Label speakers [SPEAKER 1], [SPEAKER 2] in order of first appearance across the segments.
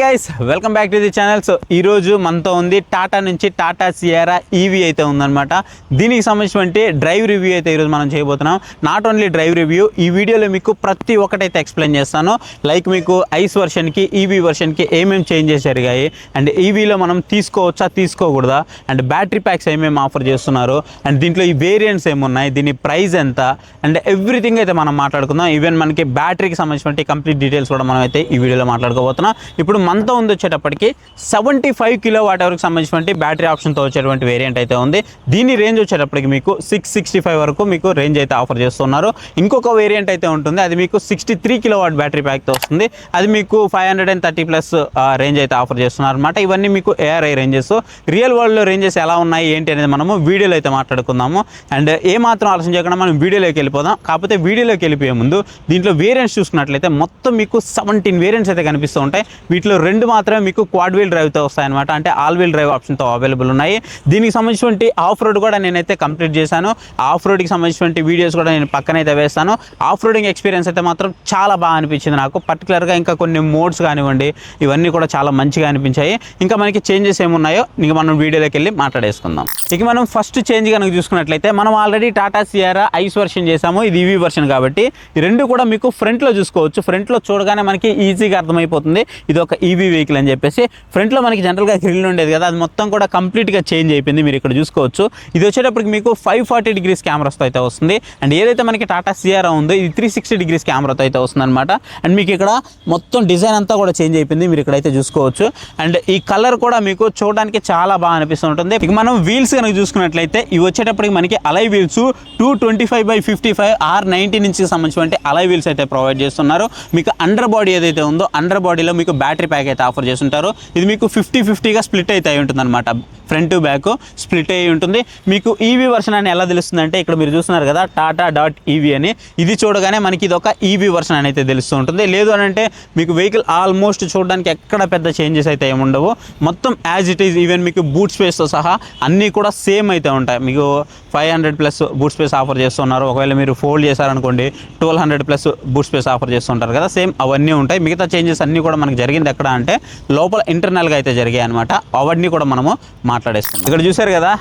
[SPEAKER 1] Guys welcome back to the channel. So ఈరోజు మనతో ఉంది టాటా నుంచి టాటా సియారా ఈవీ అయితే ఉందన్నమాట. దీనికి సంబంధించినటువంటి డ్రైవ్ రివ్యూ అయితే ఈరోజు మనం చేయబోతున్నాం. నాట్ ఓన్లీ డ్రైవ్ రివ్యూ, ఈ వీడియోలో మీకు ప్రతి ఒక్కటైతే ఎక్స్ప్లెయిన్ చేస్తాను. లైక్ మీకు ఐస్ వర్షన్కి ఈవీ వర్షన్కి ఏమేమి చేంజెస్ జరిగాయి, అండ్ ఈవీలో మనం తీసుకోవచ్చా తీసుకోకూడదా, అండ్ బ్యాటరీ ప్యాక్స్ ఏమేమి ఆఫర్ చేస్తున్నారు, అండ్ దీంట్లో ఈ వేరియంట్స్ ఏమున్నాయి, దీని ప్రైస్ ఎంత, అండ్ ఎవ్రీథింగ్ అయితే మనం మాట్లాడుకుందాం. ఈవెన్ మనకి బ్యాటరీకి సంబంధించినటువంటి కంప్లీట్ డీటెయిల్స్ కూడా మనం అయితే ఈ వీడియోలో మాట్లాడుకోబోతున్నాం. ఇప్పుడు మనతో ఉంది వచ్చేటప్పటికి 75 kWh సంబంధించినటువంటి బ్యాటరీ ఆప్షన్తో వచ్చేటువంటి వేరియంట్ అయితే ఉంది. దీని రేంజ్ వచ్చేటప్పటికి మీకు 665 వరకు మీకు రేంజ్ అయితే ఆఫర్ చేస్తున్నారు. ఇంకొక వేరియంట్ అయితే ఉంటుంది, అది మీకు 63 kW బ్యాటరీ ప్యాక్తో వస్తుంది. అది మీకు 530+ రేంజ్ అయితే ఆఫర్ చేస్తున్నారు అనమాట. ఇవన్నీ మీకు ఏఆర్ఐ రేంజెస్. రియల్ వరల్డ్లో రేంజెస్ ఎలా ఉన్నాయి ఏంటి అనేది మనము వీడియోలో అయితే మాట్లాడుకుందాము. అండ్ ఏమాత్రం ఆలోచన చేయకుండా మనం వీడియోలోకి వెళ్ళిపోదాం. కాకపోతే వీడియోలోకి వెళ్ళిపోయే ముందు దీంట్లో వేరియంట్స్ చూసుకున్నట్లయితే మొత్తం మీకు 17 వేరియంట్స్ అయితే కనిపిస్తూ ఉంటాయి. వీటిలో 2 మాత్రమే మీకు క్వాడ్ వీల్ డ్రైవ్తో వస్తాయన్నమాట, అంటే ఆల్ వీల్ డ్రైవ్ ఆప్షన్తో అవైలబుల్ ఉన్నాయి. దీనికి సంబంధించినటువంటి ఆఫ్ రోడ్ కూడా నేనైతే కంప్లీట్ చేశాను. ఆఫ్ రోడ్కి సంబంధించినటువంటి వీడియోస్ కూడా నేను పక్కనైతే వేస్తాను. ఆఫ్ రోడింగ్ ఎక్స్పీరియన్స్ అయితే మాత్రం చాలా బాగా అనిపించింది నాకు. పర్టికులర్గా ఇంకా కొన్ని మోడ్స్ కానివ్వండి, ఇవన్నీ కూడా చాలా మంచిగా అనిపించాయి. ఇంకా మనకి చేంజెస్ ఏమున్నాయో ఇంక మనం వీడియోలోకి వెళ్ళి మాట్లాడేసుకుందాం. ఇక మనం ఫస్ట్ చేంజ్ కనుక చూసుకున్నట్లయితే, మనం already Tata Sierra ice version చేసాము, ఇది ఈవీ వర్షన్ కాబట్టి ఈ రెండు కూడా మీకు ఫ్రంట్లో చూసుకోవచ్చు. ఫ్రంట్లో చూడగానే మనకి ఈజీగా అర్థమైపోతుంది ఇది ఒక ఈవీ వెహికల్ అని చెప్పేసి. ఫ్రంట్లో మనకి జనరల్గా గ్రిల్ ఉండేది కదా, అది మొత్తం కూడా కంప్లీట్గా చేంజ్ అయిపోయింది. మీరు ఇక్కడ చూసుకోవచ్చు. ఇది వచ్చేటప్పటికి మీకు 540 degrees కెమెరాస్తో అయితే వస్తుంది. అండ్ ఏదైతే మనకి టాటా సియారా ఉందో ఇది 360 degrees కెమెరాతో అయితే వస్తుంది అనమాట. అండ్ మీకు ఇక్కడ మొత్తం డిజైన్ అంతా కూడా చేంజ్ అయిపోయింది, మీరు ఇక్కడైతే చూసుకోవచ్చు. అండ్ ఈ కలర్ కూడా మీకు చూడడానికి చాలా బాగా అనిపిస్తుంటుంది. ఇక మనం వీల్స్ కనుక చూసుకున్నట్లయితే ఇవి వచ్చేటప్పటికి మనకి అలై వీల్స్ 225/55 R90 నుంచి సంబంధించిన అలై వీల్స్ అయితే ప్రొవైడ్ చేస్తున్నారు. మీకు అండర్ బాడీ ఏదైతే ఉందో అండర్ బాడీలో మీకు బ్యాటరీ ప్యాక్ అయితే ఆఫర్ చేస్తుంటారు. ఇది మీకు 50-50గా స్ప్లిట్ అయితే అయి ఉంటుంది అనమాట. ఫ్రంట్ టు బ్యాక్ స్ప్లిట్ అయ్యి ఉంటుంది. మీకు ఈవీ వర్షన్ అని ఎలా తెలుస్తుంది అంటే, ఇక్కడ మీరు చూస్తున్నారు కదా టాటా.ఈవీ అని, ఇది చూడగానే మనకి ఇది ఒక ఈవీ వర్షన్ అని అయితే తెలుస్తూ ఉంటుంది. లేదు అని అంటే మీకు వెహికల్ ఆల్మోస్ట్ చూడడానికి ఎక్కడ పెద్ద చేంజెస్ అయితే ఏమి ఉండవు. మొత్తం యాజ్ ఇట్ ఈజ్. ఈవెన్ మీకు బూట్ స్పేస్తో సహా అన్నీ కూడా సేమ్ అయితే ఉంటాయి. మీకు 500+ బూట్ స్పేస్ ఆఫర్ చేస్తున్నారు. ఒకవేళ మీరు ఫోల్డ్ చేశారనుకోండి 1200+ బూట్ స్పేస్ ఆఫర్ చేస్తుంటారు కదా, సేమ్ అవన్నీ ఉంటాయి. మిగతా చేంజెస్ అన్నీ కూడా మనకు జరిగింది ఎక్కడ అంటే లోపల ఇంటర్నల్గా అయితే జరిగాయి అనమాట. అవన్నీ కూడా మనము మాట్లాడేస్తాం. ఇక్కడ చూసారు కదా,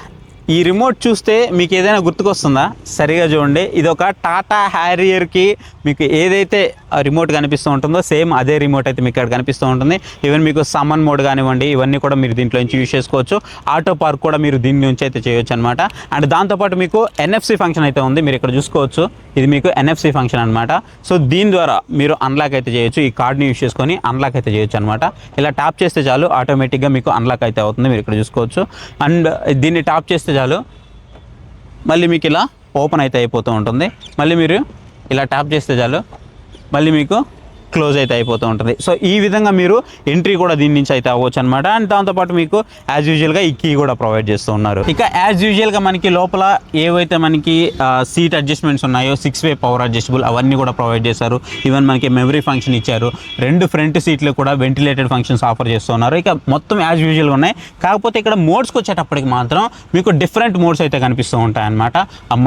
[SPEAKER 1] ఈ రిమోట్ చూస్తే మీకు ఏదైనా గుర్తుకొస్తుందా? సరిగా చూడండి. ఇది ఒక టాటా హ్యారియర్కి మీకు ఏదైతే రిమోట్ కనిపిస్తూ ఉంటుందో సేమ్ అదే రిమోట్ అయితే మీకు ఇక్కడ కనిపిస్తూ ఉంటుంది. ఈవెన్ మీకు సమ్మన్ మోడ్ కానివ్వండి, ఇవన్నీ కూడా మీరు దీంట్లో నుంచి యూజ్ చేసుకోవచ్చు. ఆటో పార్క్ కూడా మీరు దీని నుంచి అయితే చేయొచ్చు అనమాట. అండ్ దాంతోపాటు మీకు NFC ఫంక్షన్ అయితే ఉంది, మీరు ఇక్కడ చూసుకోవచ్చు. ఇది మీకు NFC ఫంక్షన్ అనమాట. సో దీని ద్వారా మీరు అన్లాక్ అయితే చేయొచ్చు. ఈ కార్డ్ని యూజ్ చేసుకొని అన్లాక్ అయితే చేయొచ్చు అనమాట. ఇలా ట్యాప్ చేస్తే చాలు ఆటోమేటిక్గా మీకు అన్లాక్ అయితే అవుతుంది, మీరు ఇక్కడ చూసుకోవచ్చు. అండ్ దీన్ని ట్యాప్ చేస్తే చాలు మళ్ళీ మీకు ఇలా ఓపెన్ అయితే అయిపోతూ ఉంటుంది. మళ్ళీ మీరు ఇలా ట్యాప్ చేస్తే చాలు మళ్ళీ మీకు క్లోజ్ అయితే అయిపోతూ ఉంటుంది. సో ఈ విధంగా మీరు ఎంట్రీ కూడా దీని నుంచి అయితే అవ్వచ్చు అనమాట. అండ్ దాంతోపాటు మీకు యాజ్ యూజువల్గా ఈ కీ కూడా ప్రొవైడ్ చేస్తూ ఉన్నారు. ఇక యాజ్ యూజువల్గా మనకి లోపల ఏవైతే మనకి సీట్ అడ్జస్ట్మెంట్స్ ఉన్నాయో 6-way పవర్ అడ్జస్టబుల్ అవన్నీ కూడా ప్రొవైడ్ చేశారు. ఈవెన్ మనకి మెమరీ ఫంక్షన్ ఇచ్చారు. 2 ఫ్రంట్ సీట్లు కూడా వెంటిలేటెడ్ ఫంక్షన్స్ ఆఫర్ చేస్తున్నారు. ఇక మొత్తం యాజ్ యూజువల్గా ఉన్నాయి. కాకపోతే ఇక్కడ మోడ్స్కి వచ్చేటప్పటికి మాత్రం మీకు డిఫరెంట్ మోడ్స్ అయితే కనిపిస్తూ ఉంటాయి అనమాట.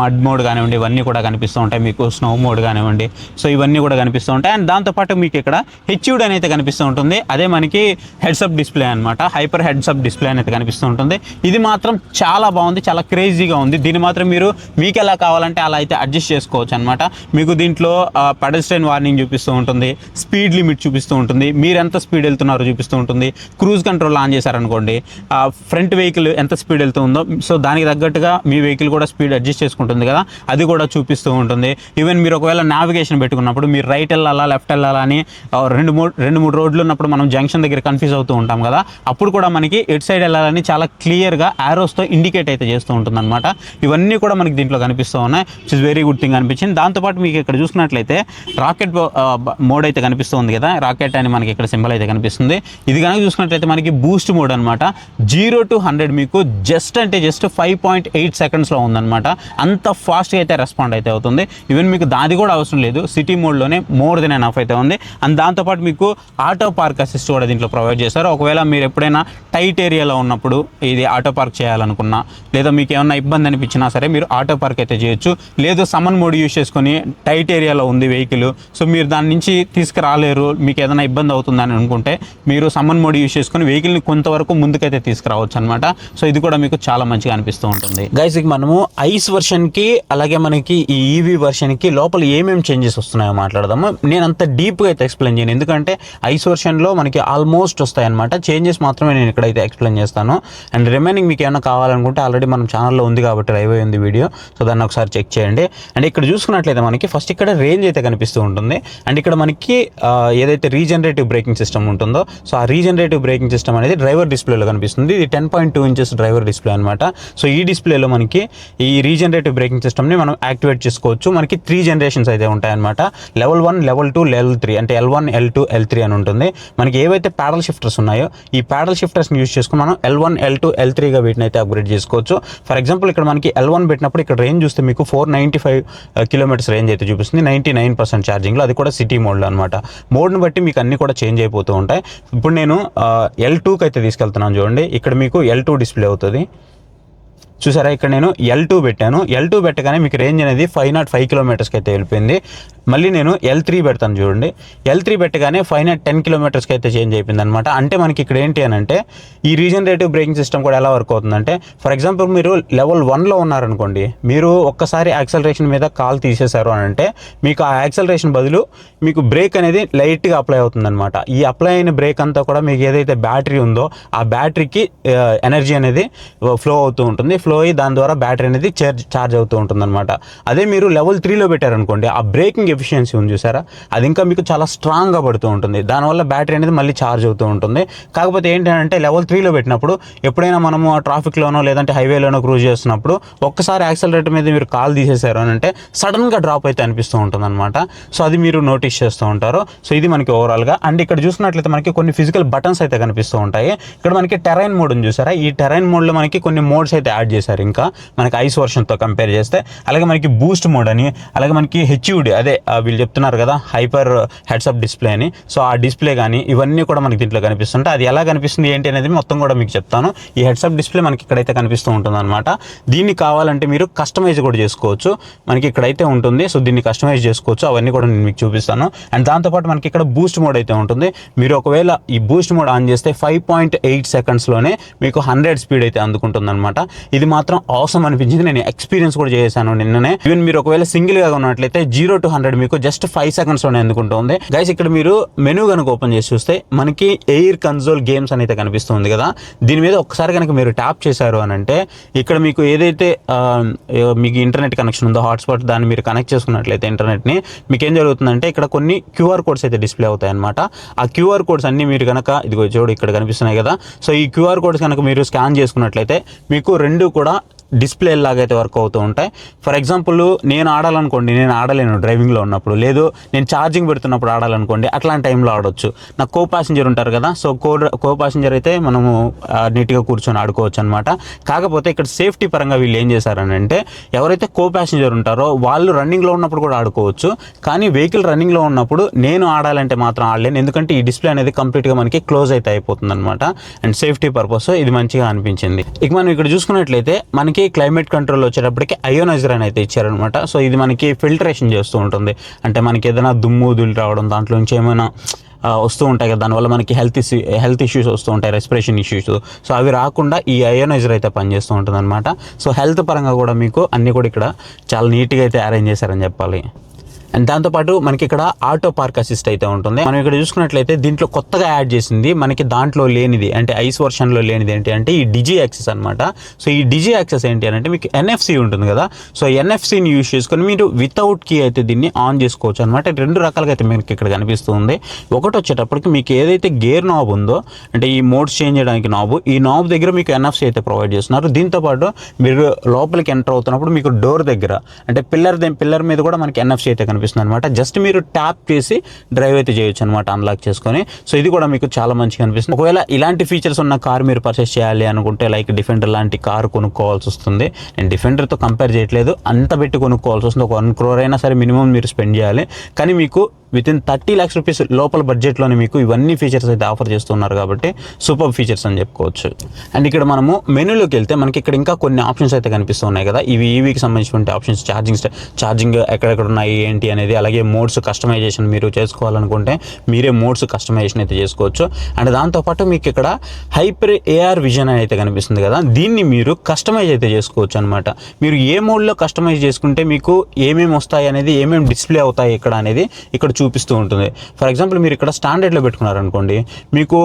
[SPEAKER 1] మడ్ మోడ్ కానివ్వండి, ఇవన్నీ కూడా కనిపిస్తూ ఉంటాయి. మీకు స్నో మోడ్ కానివ్వండి, సో ఇవన్నీ కూడా కనిపిస్తూ ఉంటాయి. అండ్ దాంతోపాటు మీకు ఇక్కడ HUD అనేది కనిపిస్తూ ఉంటుంది. అదే మనకి హెడ్సప్ డిస్ప్లే అనమాట. హైపర్ హెడ్సప్ డిస్ప్లే అనేది కనిపిస్తూ ఉంటుంది. ఇది మాత్రం చాలా బాగుంది, చాలా క్రేజీగా ఉంది. దీన్ని మాత్రం మీకు ఎలా కావాలంటే అలా అయితే అడ్జస్ట్ చేసుకోవచ్చు అనమాట. మీకు దీంట్లో పెడస్ట్రియన్ వార్నింగ్ చూపిస్తూ ఉంటుంది, స్పీడ్ లిమిట్ చూపిస్తూ ఉంటుంది, మీరు ఎంత స్పీడ్ వెళ్తున్నారో చూపిస్తూ ఉంటుంది. క్రూజ్ కంట్రోల్ ఆన్ చేశారనుకోండి, ఫ్రంట్ వెహికల్ ఎంత స్పీడ్ వెళ్తుందో సో దానికి తగ్గట్టుగా మీ వెహికల్ కూడా స్పీడ్ అడ్జస్ట్ చేసుకుంటుంది కదా, అది కూడా చూపిస్తూ ఉంటుంది. ఈవెన్ మీరు ఒకవేళ నావిగేషన్ పెట్టుకున్నప్పుడు మీరు రైట్ వెళ్ళాలా లెఫ్ట్ వెళ్ళాలా అని 2-3 రోడ్లు ఉన్నప్పుడు మనం జంక్షన్ దగ్గర కన్ఫ్యూజ్ అవుతూ ఉంటాం కదా, అప్పుడు కూడా మనకి ఎటు సైడ్ వెళ్ళాలని చాలా క్లియర్గా యారోస్తో ఇండికేట్ అయితే చేస్తూ ఉంటుంది అనమాట. ఇవన్నీ కూడా మనకి దీంట్లో కనిపిస్తూ ఉన్నాయి, which is very good thing అనిపించింది. దాంతోపాటు మీకు ఇక్కడ చూసుకున్నట్లయితే రాకెట్ మోడ్ అయితే కనిపిస్తుంది కదా, రాకెట్ అని మనకి ఇక్కడ సింబల్ అయితే కనిపిస్తుంది. ఇది కనుక చూసుకున్నట్లయితే మనకి బూస్ట్ మోడ్ అనమాట. 0 to 100 మీకు జస్ట్ 5.8 సెకండ్స్లో ఉందన్నమాట. అంత ఫాస్ట్గా అయితే రెస్పాండ్ అయితే అవుతుంది. ఈవెన్ మీకు దాది కూడా అవసరం లేదు, సిటీ మోడ్లోనే మోర్ దెన్ ఎనఫ్ అయితే ఉంది. ఉంటుంది. అండ్ దాంతోపాటు మీకు ఆటో పార్క్ అసిస్ట్ కూడా దీంట్లో ప్రొవైడ్ చేస్తారు. ఒకవేళ మీరు ఎప్పుడైనా టైట్ ఏరియాలో ఉన్నప్పుడు ఇది ఆటో పార్క్ చేయాలనుకున్నా, లేదా మీకు ఏమన్నా ఇబ్బంది అనిపించినా సరే మీరు ఆటో పార్క్ అయితే చేయొచ్చు. లేదు సమన్ మోడ్ యూస్ చేసుకొని టైట్ ఏరియాలో ఉంది వెహికల్, సో మీరు దాని నుంచి తీసుకురాలేరు, మీకు ఏదైనా ఇబ్బంది అవుతుందని అనుకుంటే మీరు సమన్ మోడ్ యూస్ చేసుకొని వెహికల్ని కొంతవరకు ముందుకైతే తీసుకురావచ్చు అనమాట. సో ఇది కూడా మీకు చాలా మంచిగా అనిపిస్తూ ఉంటుంది. గైస్ ఇక మనము ఐస్ వర్షన్కి అలాగే మనకి ఈ ఈవీ వర్షన్కి లోపల ఏమేమి చేంజెస్ వస్తున్నాయో మాట్లాడదాము. నేను అంత డీప్గా అయితే ఎక్స్ప్లెయిన్ చేయను, ఎందుకంటే ఐస్ వర్షన్లో మనకి ఆల్మోస్ట్ వస్తాయన్నమాట. చేంజెస్ మాత్రమే నేను ఇక్కడైతే ఎక్స్ప్లెయిన్ చేస్తాను. అండ్ రిమైనింగ్ మీకు ఏమైనా కావాలనుకుంటే ఆల్రెడీ మనం ఛానల్లో ఉంది కాబట్టి లైవ్ అయి ఉంది వీడియో, సో దాన్ని ఒకసారి చెక్ చేయండి. అండ్ ఇక్కడ చూసుకున్నట్లయితే మనకి ఫస్ట్ ఇక్కడ రేంజ్ అయితే కనిపిస్తూ ఉంటుంది. అండ్ ఇక్కడ మనకి ఏదైతే రీజనరేటివ్ బ్రేకింగ్ సిస్టమ్ ఉంటుందో, సో ఆ రీజనరేటివ్ బ్రేకింగ్ సిస్టమ్ అనేది డ్రైవర్ డిస్ప్లేలో కనిపిస్తుంది. ఇది 10.2 ఇంచెస్ డ్రైవర్ డిస్ప్లే అనమాట. సో ఈ డిస్ప్లేలో మనకి ఈ రీజనరేటివ్ బ్రేకింగ్ సిస్టమ్ని మనం యాక్టివేట్ చేసుకోవచ్చు. మనకి 3 జనరేషన్స్ అయితే ఉంటాయన్నమాట. లెవెల్ 1, లెవెల్ 2, లెవెల్ 3 అంటే L1, L2, L3 అని ఉంటుంది. మనకి ఏవైతే ప్యాడల్ షిఫ్టర్స్ ఉన్నాయో ఈ ప్యాడల్ షిఫ్టర్స్ని యూస్ చేసుకుని మనం L1, L2, L3గా వీటిని అయితే అప్గ్రేడ్ చేసుకోవచ్చు. ఫర్ ఎగ్జాంపుల్ ఇక్కడ మనకి L1 పెట్టినప్పుడు ఇక్కడ రేంజ్ చూస్తే మీకు 495 కిలోమీటర్స్ రేంజ్ అయితే చూపిస్తుంది 99% ఛార్జింగ్లో. అది కూడా సిటీ మోడ్లో అనమాట. మోడ్ని బట్టి మీకు అన్ని కూడా చేంజ్ అయిపోతూ ఉంటాయి. ఇప్పుడు నేను L2కి అయితే తీసుకెళ్తున్నాను చూడండి. ఇక్కడ మీకు L2 డిస్ప్లే అవుతుంది. చూసారా, ఇక్కడ నేను L2 పెట్టాను. L2 పెట్టగానే మీకు రేంజ్ అనేది 505 కిలోమీటర్స్కి అయితే వెళ్ళిపోయింది. మళ్ళీ నేను L3 పెడతాను చూడండి. L3 పెట్టగానే 510 కిలోమీటర్స్కి అయితే చేంజ్ అయిపోయింది అనమాట. అంటే మనకి ఇక్కడ ఏంటి అని అంటే ఈ రీజనరేటివ్ బ్రేకింగ్ సిస్టమ్ కూడా ఎలా వర్క్ అవుతుందంటే, ఫర్ ఎగ్జాంపుల్ మీరు లెవెల్ 1లో ఉన్నారనుకోండి, మీరు ఒక్కసారి యాక్సలరేషన్ మీద కాల్ తీసేశారు అని అంటే మీకు ఆ యాక్సలరేషన్ బదులు మీకు బ్రేక్ అనేది లైట్గా అప్లై అవుతుందన్నమాట. ఈ అప్లై అయిన బ్రేక్ అంతా కూడా మీకు ఏదైతే బ్యాటరీ ఉందో ఆ బ్యాటరీకి ఎనర్జీ అనేది ఫ్లో అవుతూ ఉంటుంది. ఫ్లో అయ్యి దాని ద్వారా బ్యాటరీ అనేది ఛార్జ్ అవుతూ ఉంటుంది అనమాట. అదే మీరు లెవెల్ 3లో పెట్టారనుకోండి, ఆ బ్రేకింగ్ ఎఫిషియన్సీ ఉంది చూసారా, అది ఇంకా మీకు చాలా స్ట్రాంగ్గా పడుతూ ఉంటుంది. దానివల్ల బ్యాటరీ అనేది మళ్ళీ ఛార్జ్ అవుతూ ఉంటుంది. కాకపోతే ఏంటంటే లెవెల్ 3లో పెట్టినప్పుడు ఎప్పుడైనా మనము ట్రాఫిక్లోనో లేదంటే హైవేలోనో క్రూజ్ చేస్తున్నప్పుడు ఒక్కసారి యాక్సలరేటర్ మీద మీరు కాల్ తీసేశారు అని అంటే సడన్గా డ్రాప్ అయితే అనిపిస్తూ ఉంటుంది అనమాట. సో అది మీరు నోటీస్ చేస్తూ ఉంటారు. సో ఇది మనకి ఓవరాల్గా. అండ్ ఇక్కడ చూసినట్లయితే మనకి కొన్ని ఫిజికల్ బటన్స్ అయితే కనిపిస్తూ ఉంటాయి. ఇక్కడ మనకి టెరైన్ మోడ్ ఉంది చూసారా, ఈ టెరైన్ మోడ్లో మనకి కొన్ని మోడ్స్ అయితే యాడ్ చేశారు ఇంకా మనకి ఐస్ వర్షన్తో కంపేర్ చేస్తే. అలాగే మనకి బూస్ట్ మోడ్ అని, అలాగే మనకి HUD అదే వీళ్ళు చెప్తున్నారు కదా హైపర్ హెడ్సప్ డిస్ప్లే అని, సో ఆ డిస్ప్లే కానీ ఇవన్నీ కూడా మనకి దీంట్లో కనిపిస్తుంటాయి. అది ఎలా కనిపిస్తుంది ఏంటి అనేది మొత్తం కూడా మీకు చెప్తాను. ఈ హెడ్సప్ డిస్ప్లే మనకి ఇక్కడైతే కనిపిస్తూ ఉంటుంది అనమాట. దీన్ని కావాలంటే మీరు కస్టమైజ్ కూడా చేసుకోవచ్చు. మనకి ఇక్కడైతే ఉంటుంది, సో దీన్ని కస్టమైజ్ చేసుకోవచ్చు. అవన్నీ కూడా నేను మీకు చూపిస్తాను. అండ్ దాంతోపాటు మనకి ఇక్కడ బూస్ట్ మోడ్ అయితే ఉంటుంది. మీరు ఒకవేళ ఈ బూస్ట్ మోడ్ ఆన్ చేస్తే 5.8 సెకండ్స్లోనే మీకు 100 స్పీడ్ అయితే అందుకుంటుంది అనమాట. ఇది మాత్రం అవసరం అనిపించింది. నేను ఎక్స్పీరియన్స్ కూడా చేశాను నిన్ననే. ఈవెన్ మీరు ఒకవేళ సింగిల్గా ఉన్నట్లయితే 0 to 100 మీకు జస్ట్ 5 సెకండ్స్లోనే ఎందుకుంటుంది. గైస్ ఇక్కడ మీరు మెనూ కనుక ఓపెన్ చేసి చూస్తే మనకి ఎయిర్ కన్సోల్ గేమ్స్ అనేది కనిపిస్తుంది కదా, దీని మీద ఒకసారి కనుక మీరు ట్యాప్ చేశారు అని అంటే ఇక్కడ మీకు ఏదైతే మీకు ఇంటర్నెట్ కనెక్షన్ ఉందో హాట్స్పాట్ దాన్ని మీరు కనెక్ట్ చేసుకున్నట్లయితే ఇంటర్నెట్ని, మీకు ఏం జరుగుతుందంటే ఇక్కడ కొన్ని QR కోడ్స్ అయితే డిస్ప్లే అవుతాయి అనమాట. ఆ QR కోడ్స్ అన్ని మీరు కనుక ఇదిగో చూడు ఇక్కడ కనిపిస్తున్నాయి కదా, సో ఈ QR కోడ్స్ కనుక మీరు స్కాన్ చేసుకున్నట్లయితే మీకు రెండు కూడా డిస్ప్లే లాగా అయితే వర్క్ అవుతూ ఉంటాయి. ఫర్ ఎగ్జాంపుల్ నేను ఆడాలనుకోండి, నేను ఆడలేను డ్రైవింగ్లో ఉన్నప్పుడు, లేదు నేను ఛార్జింగ్ పెడుతున్నప్పుడు ఆడాలనుకోండి, అట్లాంటి టైంలో ఆడొచ్చు. నాకు కో ప్యాసింజర్ ఉంటారు కదా, సో కో ప్యాసింజర్ అయితే మనము నీట్గా కూర్చొని ఆడుకోవచ్చు అనమాట. కాకపోతే ఇక్కడ సేఫ్టీ పరంగా వీళ్ళు ఏం చేశారని అంటే ఎవరైతే కో ప్యాసింజర్ ఉంటారో వాళ్ళు రన్నింగ్లో ఉన్నప్పుడు కూడా ఆడుకోవచ్చు, కానీ వెహికల్ రన్నింగ్లో ఉన్నప్పుడు నేను ఆడాలంటే మాత్రం ఆడలేను, ఎందుకంటే ఈ డిస్ప్లే అనేది కంప్లీట్గా మనకి క్లోజ్ అయితే అయిపోతుంది అనమాట. అండ్ సేఫ్టీ పర్పస్ ఇది మంచిగా అనిపించింది. ఇక మనం ఇక్కడ చూసుకున్నట్లయితే మనకి క్లైమేట్ కంట్రోల్ వచ్చేటప్పటికి అయోనైజర్ అని అయితే ఇచ్చారనమాట. సో ఇది మనకి ఫిల్టరేషన్ చేస్తూ ఉంటుంది. అంటే మనకి ఏదైనా దుమ్ము ధూళి రావడం దాంట్లో నుంచి ఏమైనా వస్తూ ఉంటాయి కదా, దానివల్ల మనకి హెల్త్ ఇష్యూస్ వస్తూ ఉంటాయి, రెస్పిరేషన్ ఇష్యూస్. సో అవి రాకుండా ఈ అయోనైజర్ అయితే పనిచేస్తూ ఉంటుంది అనమాట. సో హెల్త్ పరంగా కూడా మీకు అన్నీ కూడా ఇక్కడ చాలా నీట్గా అయితే అరేంజ్ చేశారని చెప్పాలి. అండ్ దాంతోపాటు మనకి ఇక్కడ ఆటో పార్క్ అసిస్ట్ అయితే ఉంటుంది. మనం ఇక్కడ చూసుకున్నట్లయితే దీంట్లో కొత్తగా యాడ్ చేసింది మనకి దాంట్లో లేనిది, అంటే ఐస్ వర్షన్లో లేనిది ఏంటి అంటే ఈ డిజి యాక్సెస్ అనమాట. సో ఈ డిజి యాక్సెస్ ఏంటి అని అంటే మీకు NFC ఉంటుంది కదా, సో NFCని యూజ్ చేసుకొని మీరు వితౌట్ కీ అయితే దీన్ని ఆన్ చేసుకోవచ్చు అనమాట. రెండు రకాలుగా అయితే మీకు ఇక్కడ కనిపిస్తుంది. ఒకటి వచ్చేటప్పటికి మీకు ఏదైతే గేర్ నాబ్ ఉందో, అంటే ఈ మోడ్స్ చేంజ్ చేయడానికి నాబ్, ఈ నాబ్ దగ్గర మీకు NFC అయితే ప్రొవైడ్ చేస్తున్నారు. దీంతోపాటు మీరు లోపలికి ఎంటర్ అవుతున్నప్పుడు మీకు డోర్ దగ్గర అంటే పిల్లర్ మీద కూడా మనకి NFC అయితే కనిపిస్తుంది అనమాట. జస్ట్ మీరు ట్యాప్ చేసి డ్రైవ్ అయితే చేయొచ్చు అనమాట అన్లాక్ చేసుకొని. సో ఇది కూడా మీకు చాలా మంచిగా అనిపిస్తుంది. ఒకవేళ ఇలాంటి ఫీచర్స్ ఉన్న కార్ మీరు పర్చేస్ చేయాలి అనుకుంటే లైక్ డిఫెండర్ లాంటి కార్ కొనుక్కోవాల్సి వస్తుంది. నేను డిఫెండర్తో కంపేర్ చేయట్లేదు, అంత పెట్టి కొనుక్కోవాల్సి వస్తుంది. ఒక 1 crore అయినా సరే మినిమం మీరు స్పెండ్ చేయాలి. కానీ మీకు విత్ ఇన్ 30 lakhs రూపీస్ లోపల బడ్జెట్లోనే మీకు ఇవన్నీ ఫీచర్స్ అయితే ఆఫర్ చేస్తున్నారు కాబట్టి సూపర్ ఫీచర్స్ అని చెప్పుకోవచ్చు. అండ్ ఇక్కడ మనము మెనూలోకి వెళ్తే మనకి ఇక్కడ ఇంకా కొన్ని ఆప్షన్స్ అయితే కనిపిస్తున్నాయి కదా, ఇవి ఈవీకి సంబంధించిన ఆప్షన్స్, ఛార్జింగ్ ఎక్కడెక్కడ ఉన్నాయి ఏంటి అనేది, అలాగే మోడ్స్ కస్టమైజేషన్ మీరు చేసుకోవాలనుకుంటే మీరే మోడ్స్ కస్టమైజేషన్ అయితే చేసుకోవచ్చు. అండ్ దాంతోపాటు మీకు ఇక్కడ హైపర్ ఏఆర్ విజన్ అయితే కనిపిస్తుంది కదా, దీన్ని మీరు కస్టమైజ్ అయితే చేసుకోవచ్చు అనమాట. మీరు ఏ మోడ్లో కస్టమైజ్ చేసుకుంటే మీకు ఏమేమి వస్తాయి అనేది, ఏమేమి డిస్ప్లే అవుతాయి ఇక్కడ అనేది ఇక్కడ చూపిస్తూ ఉంటుంది. ఫర్ ఎగ్జాంపుల్ మీరు ఇక్కడ స్టాండర్డ్లో పెట్టుకున్నారనుకోండి, మీకు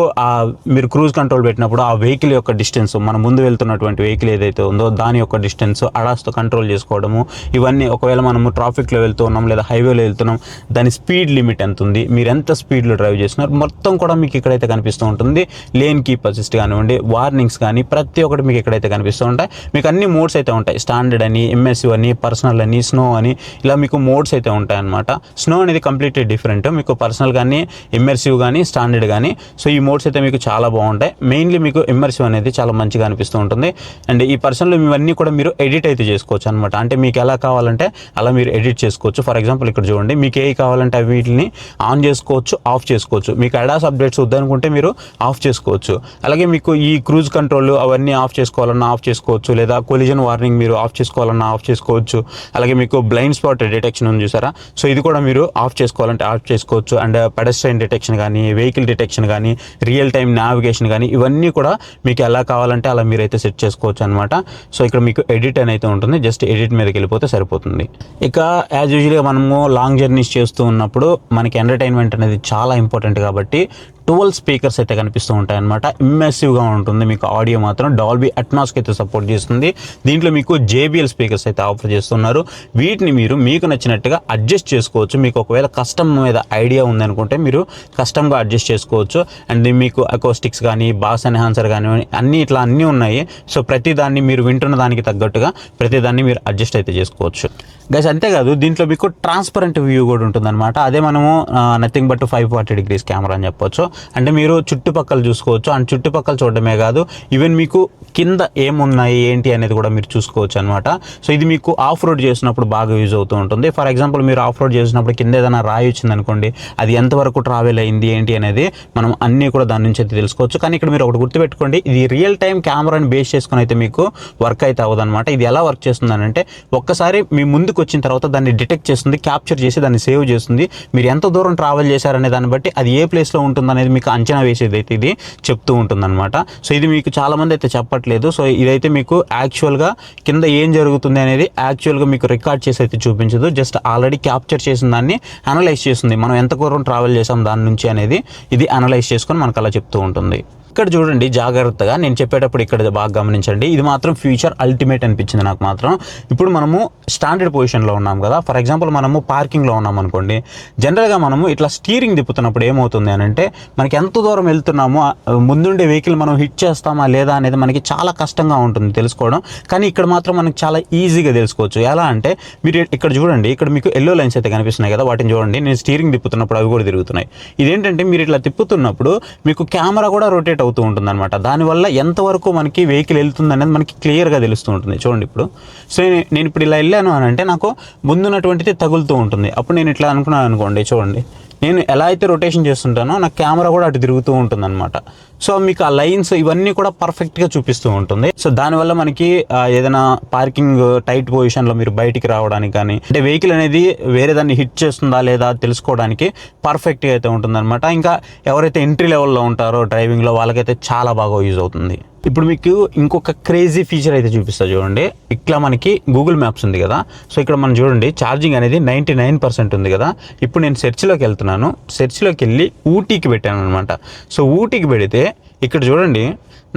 [SPEAKER 1] మీరు క్రూజ్ కంట్రోల్ పెట్టినప్పుడు ఆ వెహికల్ యొక్క డిస్టెన్స్, మన ముందు వెళ్తున్నటువంటి వెహికల్ ఏదైతే ఉందో దాని యొక్క డిస్టెన్స్ అడాస్తో కంట్రోల్ చేసుకోవడము, ఇవన్నీ ఒకవేళ మనము ట్రాఫిక్లో వెళ్తూ ఉన్నాం లేదా హైవేలో వెళ్తున్నాం, దాని స్పీడ్ లిమిట్ ఎంత ఉంది, మీరు ఎంత స్పీడ్లో డ్రైవ్ చేస్తున్నారు మొత్తం కూడా మీకు ఇక్కడైతే కనిపిస్తూ ఉంటుంది. లేన్ కీప్ అసిస్ట్ కానివ్వండి, వార్నింగ్స్ కానీ ప్రతి ఒక్కటి మీకు ఇక్కడైతే కనిపిస్తూ ఉంటాయి. మీకు అన్ని మోడ్స్ అయితే ఉంటాయి, స్టాండర్డ్ అని, ఎంఎస్యూ అని, పర్సనల్ అని, స్నో అని, ఇలా మీకు మోడ్స్ అయితే ఉంటాయి అనమాట. స్నో అనేది కంప్లీట్లీ డిఫరెంట్, మీకు పర్సనల్ కానీ, ఇమ్మర్సివ్ కానీ, స్టాండర్డ్ కానీ. సో ఈ మోడ్స్ అయితే మీకు చాలా బాగుంటాయి. మెయిన్లీ మీకు ఇమ్మర్సివ్ అనేది చాలా మంచిగా అనిపిస్తూ ఉంటుంది. అండ్ ఈ పర్సనల్ ఇవన్నీ కూడా మీరు ఎడిట్ అయితే చేసుకోవచ్చు అనమాట. అంటే మీకు ఎలా కావాలంటే అలా మీరు ఎడిట్ చేసుకోవచ్చు. ఫర్ ఎగ్జాంపుల్ ఇక్కడ చూడండి, మీకు ఏ కావాలంటే వీటిని ఆన్ చేసుకోవచ్చు, ఆఫ్ చేసుకోవచ్చు. మీకు అడాస్ అప్డేట్స్ వద్దనుకుంటే మీరు ఆఫ్ చేసుకోవచ్చు. అలాగే మీకు ఈ క్రూజ్ కంట్రోల్ అవన్నీ ఆఫ్ చేసుకోవాలన్నా ఆఫ్ చేసుకోవచ్చు, లేదా కొలిజన్ వార్నింగ్ మీరు ఆఫ్ చేసుకోవాలన్నా ఆఫ్ చేసుకోవచ్చు. అలాగే మీకు బ్లైండ్ స్పాట్ డిటెక్షన్ ఉంది చూసారా, సో ఇది కూడా మీరు ఆఫ్ చేసుకోవాలంటే ఆఫ్ చేసుకోవచ్చు. అండ్ పెడస్ట్రైన్ డిటెక్షన్ కానీ, వెహికల్ డిటెక్షన్ కానీ, రియల్ టైమ్ నావిగేషన్ కానీ, ఇవన్నీ కూడా మీకు ఎలా కావాలంటే అలా మీరైతే సెట్ చేసుకోవచ్చు అనమాట. సో ఇక్కడ మీకు ఎడిట్ అని అయితే ఉంటుంది, జస్ట్ ఎడిట్ మీదకి వెళ్ళిపోతే సరిపోతుంది. ఇక యాజ్ యూజువల్గా మనము లాంగ్ జర్నీస్ చేస్తూ ఉన్నప్పుడు మనకి ఎంటర్టైన్మెంట్ అనేది చాలా ఇంపార్టెంట్ కాబట్టి 12 స్పీకర్స్ అయితే కనిపిస్తూ ఉంటాయి అనమాట. ఇమ్మెసివ్గా ఉంటుంది, మీకు ఆడియో మాత్రం డాల్బీ అట్మాస్కి అయితే సపోర్ట్ చేస్తుంది. దీంట్లో మీకు JBL స్పీకర్స్ అయితే ఆఫర్ చేస్తున్నారు. వీటిని మీరు మీకు నచ్చినట్టుగా అడ్జస్ట్ చేసుకోవచ్చు. మీకు ఒకవేళ కస్టమ్ మీద ఐడియా ఉందనుకుంటే మీరు కస్టమ్గా అడ్జస్ట్ చేసుకోవచ్చు. అండ్ మీకు అకోస్టిక్స్ కానీ, బాస్ ఎన్హాన్సర్ కానీ అన్నీ ఇట్లా అన్నీ ఉన్నాయి. సో ప్రతి దాన్ని మీరు వింటున్న దానికి తగ్గట్టుగా ప్రతి దాన్ని మీరు అడ్జస్ట్ అయితే చేసుకోవచ్చు గైస్. అంతేకాదు దీంట్లో మీకు ట్రాన్స్పరెంట్ వ్యూ కూడా ఉంటుందన్నమాట. అదే మనము నథింగ్ బట్ 540 degrees కెమెరా అని చెప్పొచ్చు. అంటే మీరు చుట్టుపక్కల చూసుకోవచ్చు. అండ్ చుట్టుపక్కల చూడడమే కాదు, ఈవెన్ మీకు కింద ఏమున్నాయి ఏంటి అనేది కూడా మీరు చూసుకోవచ్చు అనమాట. సో ఇది మీకు ఆఫ్ రోడ్ చేసినప్పుడు బాగా యూజ్ అవుతూ ఉంటుంది. ఫర్ ఎగ్జాంపుల్ మీరు ఆఫ్ రోడ్ చేసినప్పుడు కింద ఏదైనా రాయి వచ్చిందనుకోండి, అది ఎంతవరకు ట్రావెల్ అయింది ఏంటి అనేది మనం అన్నీ కూడా దాని నుంచి అయితే తెలుసుకోవచ్చు. కానీ ఇక్కడ మీరు ఒకటి గుర్తుపెట్టుకోండి, ఇది రియల్ టైం కెమెరాని బేస్ చేసుకుని అయితే మీకు వర్క్ అయితే అవ్వదన్నమాట. ఇది ఎలా వర్క్ చేస్తుందని అంటే, ఒక్కసారి మీ ముందుకు వచ్చిన తర్వాత దాన్ని డిటెక్ట్ చేస్తుంది, క్యాప్చర్ చేసి దాన్ని సేవ్ చేస్తుంది. మీరు ఎంత దూరం ట్రావెల్ చేశారనే దాన్ని బట్టి అది ఏ ప్లేస్లో ఉంటుందనేది మీకు అంచనా వేసేది అయితే ఇది చెప్తూ ఉంటుందన్నమాట. సో ఇది మీకు చాలామంది అయితే చెప్పట్లేదు. సో ఇదైతే మీకు యాక్చువల్గా కింద ఏం జరుగుతుంది అనేది యాక్చువల్గా మీకు రికార్డ్ చేసి అయితే చూపించదు, జస్ట్ ఆల్రెడీ క్యాప్చర్ చేసిన దాన్ని అనలైజ్ చేస్తుంది. మనం ఎంత దూరం ట్రావెల్ చేసాం దాని నుంచి అనేది ఇది అనలైజ్ చేసుకొని మనకు అలా చెప్తూ ఉంటుంది. ఇక్కడ చూడండి జాగ్రత్తగా, నేను చెప్పేటప్పుడు ఇక్కడ బాగా గమనించండి. ఇది మాత్రం ఫ్యూచర్ అల్టిమేట్ అనిపించింది నాకు మాత్రం. ఇప్పుడు మనము స్టాండర్డ్ పొజిషన్లో ఉన్నాం కదా, ఫర్ ఎగ్జాంపుల్ మనము పార్కింగ్లో ఉన్నాం అనుకోండి, జనరల్గా మనము ఇట్లా స్టీరింగ్ తిప్పుతున్నప్పుడు ఏమవుతుంది అని అంటే, మనకి ఎంత దూరం వెళ్తున్నామో ముందుండే వెహికల్ మనం హిట్ చేస్తామా లేదా అనేది మనకి చాలా కష్టంగా ఉంటుంది తెలుసుకోవడం. కానీ ఇక్కడ మాత్రం మనకి చాలా ఈజీగా తెలుసుకోవచ్చు. ఎలా అంటే మీరు ఇక్కడ చూడండి, ఇక్కడ మీకు ఎల్లో లైన్స్ అయితే కనిపిస్తున్నాయి కదా, వాటిని చూడండి. నేను స్టీరింగ్ తిప్పుతున్నప్పుడు అవి కూడా తిరుగుతున్నాయి. ఇదేంటంటే మీరు ఇట్లా తిప్పుతున్నప్పుడు మీకు కెమెరా కూడా రొటేట్ అవుతూ ఉంటుంది అనమాట. దానివల్ల ఎంతవరకు మనకి వెహికల్ వెళ్తుంది అనేది మనకి క్లియర్గా తెలుస్తూ ఉంటుంది. చూడండి ఇప్పుడు, సో నేను ఇప్పుడు ఇలా వెళ్ళాను అని అంటే నాకు ముందున్నటువంటిది తగులుతూ ఉంటుంది. అప్పుడు నేను ఇట్లా అనుకున్నాను అనుకోండి, చూడండి నేను ఎలా అయితే రొటేషన్ చేస్తుంటానో నా కెమెరా కూడా అటు తిరుగుతూ ఉంటుంది అనమాట. సో మీకు ఆ లైన్స్ ఇవన్నీ కూడా పర్ఫెక్ట్గా చూపిస్తూ ఉంటుంది. సో దానివల్ల మనకి ఏదైనా పార్కింగ్ టైట్ పొజిషన్లో మీరు బయటికి రావడానికి కానీ, అంటే వెహికల్ అనేది వేరే దాన్ని హిట్ చేస్తుందా లేదా తెలుసుకోవడానికి పర్ఫెక్ట్గా అయితే ఉంటుందన్నమాట. ఇంకా ఎవరైతే ఎంట్రీ లెవెల్లో ఉంటారో డ్రైవింగ్లో వాళ్ళకైతే చాలా బాగా యూజ్ అవుతుంది. ఇప్పుడు మీకు ఇంకొక క్రేజీ ఫీచర్ అయితే చూపిస్తా చూడండి. ఇట్లా మనకి గూగుల్ మ్యాప్స్ ఉంది కదా, సో ఇక్కడ మనం చూడండి ఛార్జింగ్ అనేది 99% ఉంది కదా. ఇప్పుడు నేను సెర్చ్లోకి వెళ్తున్నాను, సెర్చ్లోకి వెళ్ళి ఊటీకి పెట్టాను అనమాట. సో ఊటీకి పెడితే ఇక్కడ చూడండి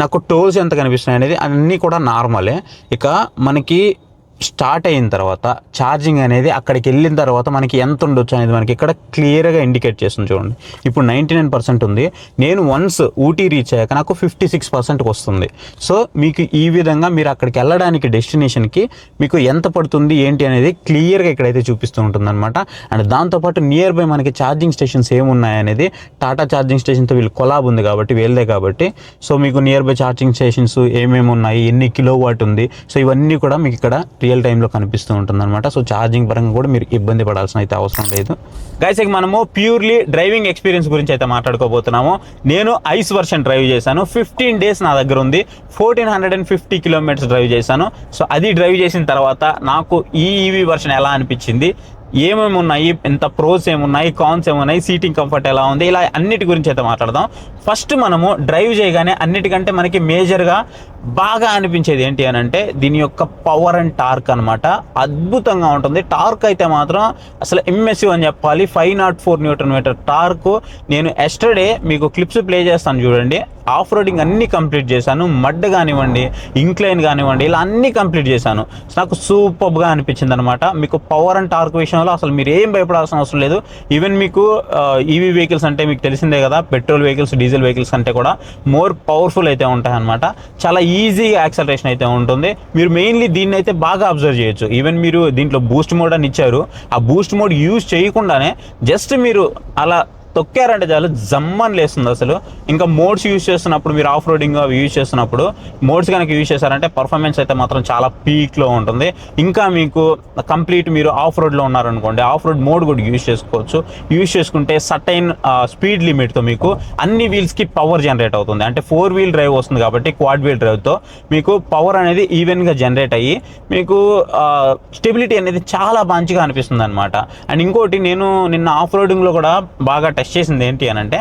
[SPEAKER 1] నాకు టోల్స్ ఎంత కనిపిస్తున్నాయి అనేది అన్నీ కూడా నార్మలే. ఇక మనకి స్టార్ట్ అయిన తర్వాత ఛార్జింగ్ అనేది అక్కడికి వెళ్ళిన తర్వాత మనకి ఎంత ఉండొచ్చు అనేది మనకి ఇక్కడ క్లియర్గా ఇండికేట్ చేస్తుంది చూడండి. ఇప్పుడు 99% ఉంది. నేను వన్స్ ఊటీ రీచ్ అయ్యాక నాకు 56%కి వస్తుంది. సో మీకు ఈ విధంగా మీరు అక్కడికి వెళ్ళడానికి డెస్టినేషన్కి మీకు ఎంత పడుతుంది ఏంటి అనేది క్లియర్గా ఇక్కడైతే చూపిస్తూ ఉంటుంది అనమాట. అండ్ దాంతోపాటు నియర్ బై మనకి ఛార్జింగ్ స్టేషన్స్ ఏమున్నాయి అనేది టాటా ఛార్జింగ్ స్టేషన్తో వీళ్ళు కొలాబ్ ఉంది కాబట్టి వీళ్ళదే కాబట్టి, సో మీకు నియర్ బై ఛార్జింగ్ స్టేషన్స్ ఏమేమి ఉన్నాయి, ఎన్ని కిలో వాట్ ఉంది, సో ఇవన్నీ కూడా మీకు ఇక్కడ రియల్ టైంలో కనిపిస్తూ ఉంటుంది అనమాట. సో ఛార్జింగ్ పరంగా కూడా మీరు ఇబ్బంది పడాల్సిన అయితే అవసరం లేదు. గైస్ ఇక మనము ప్యూర్లీ డ్రైవింగ్ ఎక్స్పీరియన్స్ గురించి అయితే మాట్లాడుకోబోతున్నాము. నేను ఐస్ వర్షన్ డ్రైవ్ చేశాను. 15 days నా దగ్గర ఉంది. 1450 kilometers డ్రైవ్ చేశాను. సో అది డ్రైవ్ చేసిన తర్వాత నాకు ఈ ఈవీ వర్షన్ ఎలా అనిపించింది, ఏమేమి ఉన్నాయి, ఎంత ప్రోస్ ఏమున్నాయి, కాన్స్ ఏమున్నాయి, సీటింగ్ కంఫర్ట్ ఎలా ఉంది, ఇలా అన్నిటి గురించి అయితే మాట్లాడదాం. ఫస్ట్ మనము డ్రైవ్ చేయగానే అన్నిటికంటే మనకి మేజర్గా బాగా అనిపించేది ఏంటి అని అంటే దీని యొక్క పవర్ అండ్ టార్క్ అనమాట. అద్భుతంగా ఉంటుంది. టార్క్ అయితే మాత్రం అసలు ఎంఎస్యూ అని చెప్పాలి. 504 Nm టార్క్. నేను ఎస్టర్డే మీకు క్లిప్స్ ప్లే చేస్తాను చూడండి. ఆఫ్ రోడింగ్ అన్నీ కంప్లీట్ చేశాను. మడ్ కానివ్వండి, ఇంక్లైన్ కానివ్వండి, ఇలా అన్నీ కంప్లీట్ చేశాను. నాకు సూపర్గా అనిపించింది అనమాట. మీకు పవర్ అండ్ టార్క్ విషయంలో అసలు మీరు ఏం భయపడాల్సిన అవసరం లేదు. ఈవెన్ మీకు ఈవీ వెహికల్స్ అంటే మీకు తెలిసిందే కదా, పెట్రోల్ వెహికల్స్, డీజిల్ వెహికల్స్ కంటే కూడా మోర్ పవర్ఫుల్ అయితే ఉంటాయన్నమాట. చాలా ఈజీగా యాక్సలరేషన్ అయితే ఉంటుంది. మీరు మెయిన్లీ దీన్ని అయితే బాగా అబ్జర్వ్ చేయొచ్చు. ఈవెన్ మీరు దీంట్లో బూస్ట్ మోడ్ అని ఇచ్చారు. ఆ బూస్ట్ మోడ్ యూజ్ చేయకుండానే జస్ట్ మీరు అలా తొక్కారంటే చాలు జమ్మని లేస్తుంది అసలు. ఇంకా మోడ్స్ యూజ్ చేస్తున్నప్పుడు మీరు ఆఫ్ రోడింగ్ అవి యూజ్ చేస్తున్నప్పుడు మోడ్స్ కనుక యూజ్ చేశారంటే పర్ఫార్మెన్స్ అయితే మాత్రం చాలా పీక్లో ఉంటుంది. ఇంకా మీకు కంప్లీట్ మీరు ఆఫ్ రోడ్లో ఉన్నారనుకోండి, ఆఫ్ రోడ్ మోడ్ కూడా యూజ్ చేసుకోవచ్చు. యూజ్ చేసుకుంటే సర్టైన్ స్పీడ్ లిమిట్తో మీకు అన్ని వీల్స్కి పవర్ జనరేట్ అవుతుంది. అంటే 4-wheel డ్రైవ్ వస్తుంది కాబట్టి క్వాడ్ వీల్ డ్రైవ్తో మీకు పవర్ అనేది ఈవెన్గా జనరేట్ అయ్యి మీకు స్టెబిలిటీ అనేది చాలా మంచిగా అనిపిస్తుంది అనమాట. అండ్ ఇంకోటి, నేను నిన్న ఆఫ్ రోడింగ్లో కూడా బాగా టెస్ట్ చేసింది ఏంటి అని అంటే,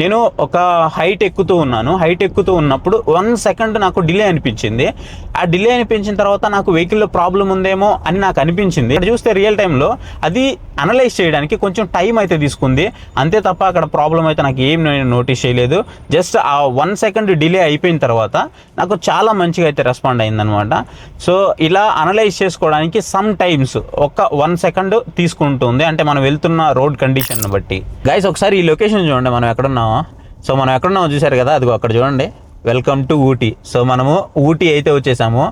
[SPEAKER 1] నేను ఒక హైట్ ఎక్కుతూ ఉన్నప్పుడు 1 second నాకు డిలే అనిపించింది. ఆ డిలే అనిపించిన తర్వాత నాకు వెహికల్లో ప్రాబ్లం ఉందేమో అని నాకు అనిపించింది. ఇక్కడ చూస్తే రియల్ టైంలో అది అనలైజ్ చేయడానికి కొంచెం టైం అయితే తీసుకుంది. అంతే తప్ప అక్కడ ప్రాబ్లం అయితే నాకు ఏం నేను నోటీస్ చేయలేదు. జస్ట్ ఆ 1 second డిలే అయిపోయిన తర్వాత నాకు చాలా మంచిగా అయితే రెస్పాండ్ అయిందనమాట. సో ఇలా అనలైజ్ చేసుకోవడానికి సమ్ టైమ్స్ ఒక 1 second తీసుకుంటుంది. అంటే మనం వెళ్తున్న రోడ్ కండిషన్ బట్టి. గైస్ ఒకసారి ఈ లొకేషన్ చూడండి, మనం ఎక్కడున్నామో. సో మనం ఎక్కడున్నామో చూసారు కదా, అదిగో అక్కడ చూడండి, వెల్కమ్ టు ఊటీ. సో మనము ఊటీ అయితే వచ్చేసాము.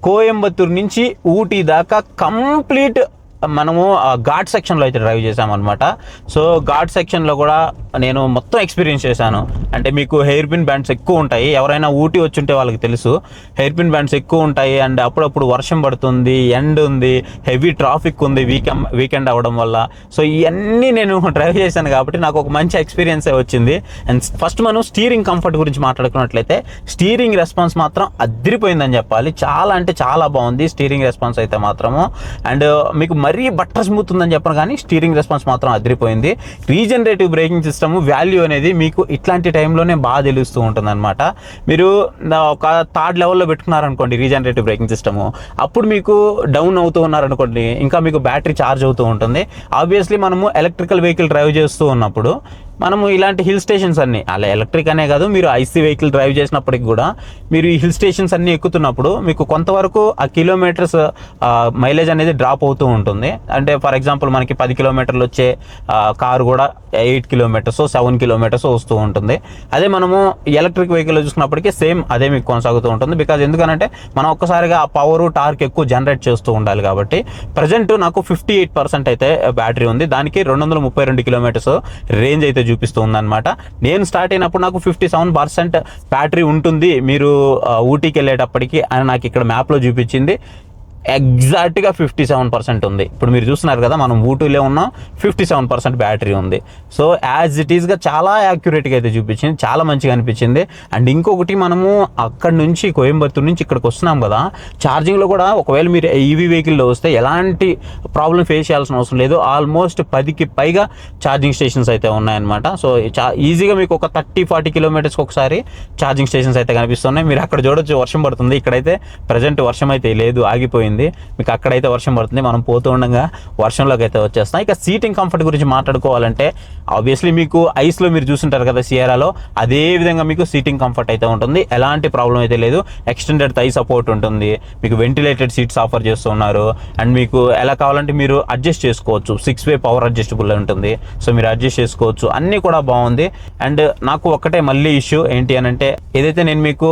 [SPEAKER 1] కోయంబత్తూరు నుంచి ఊటీ దాకా కంప్లీట్ మనము ఘాట్ సెక్షన్లో అయితే డ్రైవ్ చేసామన్నమాట. సో ఘాట్ సెక్షన్లో కూడా నేను మొత్తం ఎక్స్పీరియన్స్ చేశాను. అంటే మీకు హెయిర్ పిన్ బ్యాండ్స్ ఎక్కువ ఉంటాయి. ఎవరైనా ఊటీ వచ్చి ఉంటే వాళ్ళకి తెలుసు, హెయిర్ పిన్ బ్యాండ్స్ ఎక్కువ ఉంటాయి. అండ్ అప్పుడప్పుడు వర్షం పడుతుంది, ఎండ్ ఉంది, హెవీ ట్రాఫిక్ ఉంది వీకెండ్ అవ్వడం వల్ల. సో ఇవన్నీ నేను డ్రైవ్ చేశాను కాబట్టి నాకు ఒక మంచి ఎక్స్పీరియన్సే వచ్చింది. అండ్ ఫస్ట్ మనం స్టీరింగ్ కంఫర్ట్ గురించి మాట్లాడుకున్నట్లయితే స్టీరింగ్ రెస్పాన్స్ మాత్రం అదిరిపోయిందని చెప్పాలి. చాలా అంటే చాలా బాగుంది స్టీరింగ్ రెస్పాన్స్ అయితే మాత్రము. అండ్ మీకు మరీ బట్టర్ స్మూత్ ఉందని చెప్పను కానీ స్టీరింగ్ రెస్పాన్స్ మాత్రం అదిరిపోయింది. రీజనరేటివ్ బ్రేకింగ్ సిస్టమ్ వాల్యూ అనేది మీకు ఇట్లాంటి టైంలోనే బాగా తెలుస్తూ ఉంటుంది అనమాట. మీరు ఒక 3rd లెవెల్లో పెట్టుకున్నారనుకోండి రీజనరేటివ్ బ్రేకింగ్ సిస్టమ్, అప్పుడు మీకు డౌన్ అవుతూ ఉన్నారనుకోండి, ఇంకా మీకు బ్యాటరీ ఛార్జ్ అవుతూ ఉంటుంది. ఆబ్వియస్లీ మనము ఎలక్ట్రికల్ వెహికల్ డ్రైవ్ చేస్తూ ఉన్నప్పుడు మనము ఇలాంటి హిల్ స్టేషన్స్ అన్నీ, అలా ఎలక్ట్రిక్ అనే కాదు, మీరు ఐసీ వెహికల్ డ్రైవ్ చేసినప్పటికి కూడా మీరు ఈ హిల్ స్టేషన్స్ అన్నీ ఎక్కుతున్నప్పుడు మీకు కొంతవరకు ఆ కిలోమీటర్స్ మైలేజ్ అనేది డ్రాప్ అవుతూ ఉంటుంది. అంటే ఫర్ ఎగ్జాంపుల్ మనకి 10 kilometers వచ్చే కారు కూడా 8 kilometers 7 kilometers వస్తూ ఉంటుంది. అదే మనము ఎలక్ట్రిక్ వెహికల్ చూసుకున్నప్పటికీ సేమ్ అదే మీకు కొనసాగుతూ ఉంటుంది. బికాజ్ ఎందుకనంటే మనం ఒక్కసారిగా ఆ పవర్ టార్క్ ఎక్కువ జనరేట్ చేస్తూ ఉండాలి కాబట్టి. ప్రజెంట్ నాకు 58% అయితే బ్యాటరీ ఉంది. దానికి 232 kilometers రేంజ్ అయితే చూపిస్తూ ఉందన్నమాట. నేను స్టార్ట్ అయినప్పుడు నాకు 57% బ్యాటరీ ఉంటుంది మీరు ఊటీకి వెళ్ళేటప్పటికి అని నాకు ఇక్కడ మ్యాప్లో చూపించింది. ఎగ్జాక్ట్గా 57% ఉంది. ఇప్పుడు మీరు చూస్తున్నారు కదా, మనం ఊటీలో ఉన్నాం, 57% బ్యాటరీ ఉంది. సో యాజ్ ఇట్ ఈస్గా చాలా యాక్యురేట్గా అయితే చూపించింది, చాలా మంచిగా అనిపించింది. అండ్ ఇంకొకటి, మనము అక్కడ నుంచి కోయంబత్తూరు నుంచి ఇక్కడికి వస్తున్నాం కదా, ఛార్జింగ్లో కూడా ఒకవేళ మీరు ఈవీ వెహికల్లో వస్తే ఎలాంటి ప్రాబ్లం ఫేస్ చేయాల్సిన అవసరం లేదు. ఆల్మోస్ట్ 10కి పైగా ఛార్జింగ్ స్టేషన్స్ అయితే ఉన్నాయన్నమాట. సో ఈజీగా మీకు ఒక 30-40 kilometers ఒకసారి ఛార్జింగ్ స్టేషన్స్ అయితే కనిపిస్తున్నాయి. మీరు అక్కడ చూడొచ్చు, వర్షం పడుతుంది. ఇక్కడైతే ప్రజెంట్ వర్షం అయితే లేదు, ఆగిపోయింది. మీకు అక్కడైతే వర్షం పడుతుంది, మనం పోతూ ఉండగా వర్షంలోకి అయితే వచ్చేస్తాం. ఇక సీటింగ్ కంఫర్ట్ గురించి మాట్లాడుకోవాలంటే ఆబ్వియస్లీ మీకు ఐస్లో మీరు చూస్తుంటారు కదా సియరాలో, అదే విధంగా మీకు సీటింగ్ కంఫర్ట్ అయితే ఉంటుంది. ఎలాంటి ప్రాబ్లం అయితే లేదు. ఎక్స్టెండెడ్ థై సపోర్ట్ ఉంటుంది. మీకు వెంటిలేటెడ్ సీట్స్ ఆఫర్ చేస్తున్నారు. అండ్ మీకు ఎలా కావాలంటే మీరు అడ్జస్ట్ చేసుకోవచ్చు. 6-way పవర్ అడ్జస్టబుల్ ఉంటుంది. సో మీరు అడ్జస్ట్ చేసుకోవచ్చు. అన్నీ కూడా బాగుంది. అండ్ నాకు ఒక్కటే మళ్ళీ ఇష్యూ ఏంటి అని అంటే, ఏదైతే నేను మీకు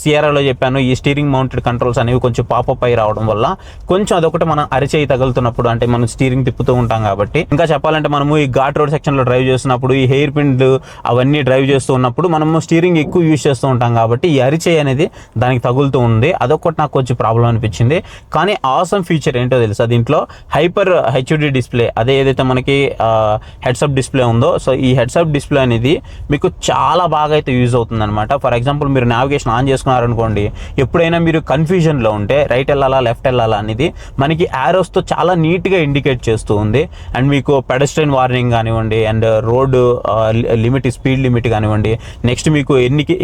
[SPEAKER 1] సియరాలో చెప్పాను, ఈ స్టీరింగ్ మౌంటెడ్ కంట్రోల్స్ అనేవి కొంచెం పాపప్ అయి రావడం వల్ల కొంచెం అదొకటి మనం అరిచేయి తగులుతున్నప్పుడు, అంటే మనం స్టీరింగ్ తిప్పుతూ ఉంటాం కాబట్టి, ఇంకా చెప్పాలంటే మనము ఈ ఘాట్ రోడ్ సెక్షన్లో డ్రైవ్ చేస్తున్నప్పుడు ఈ హెయిర్ పిన్లు అవన్నీ డ్రైవ్ చేస్తూ ఉన్నప్పుడు మనము స్టీరింగ్ ఎక్కువ యూజ్ చేస్తూ ఉంటాం కాబట్టి ఈ అరిచేయి అనేది దానికి తగులుతూ ఉంది. అదొకటి నాకు కొంచెం ప్రాబ్లం అనిపించింది. కానీ ఆసమ్ ఫీచర్ ఏంటో తెలుసా, దీంట్లో హైపర్ హెచ్డి డిస్ప్లే, అదే ఏదైతే మనకి హెడ్సప్ డిస్ప్లే ఉందో, సో ఈ హెడ్సప్ డిస్ప్లే అనేది మీకు చాలా బాగా అయితే యూజ్ అవుతుంది అనమాట. ఫర్ ఎగ్జాంపుల్ మీరు నావిగేషన్ ఆన్ చేసుకున్నారనుకోండి, ఎప్పుడైనా మీరు కన్ఫ్యూజన్లో ఉంటే రైట్ వెళ్ళాలా లెఫ్ట్ వెళ్ళాలా అనేది మనకి యారోస్తో చాలా నీట్గా ఇండికేట్ చేస్తూ ఉంది. అండ్ మీకు పెడస్ట్రియన్ వార్నింగ్ కానివ్వండి, and road limit, speed limit కానివ్వండి, నెక్స్ట్ మీకు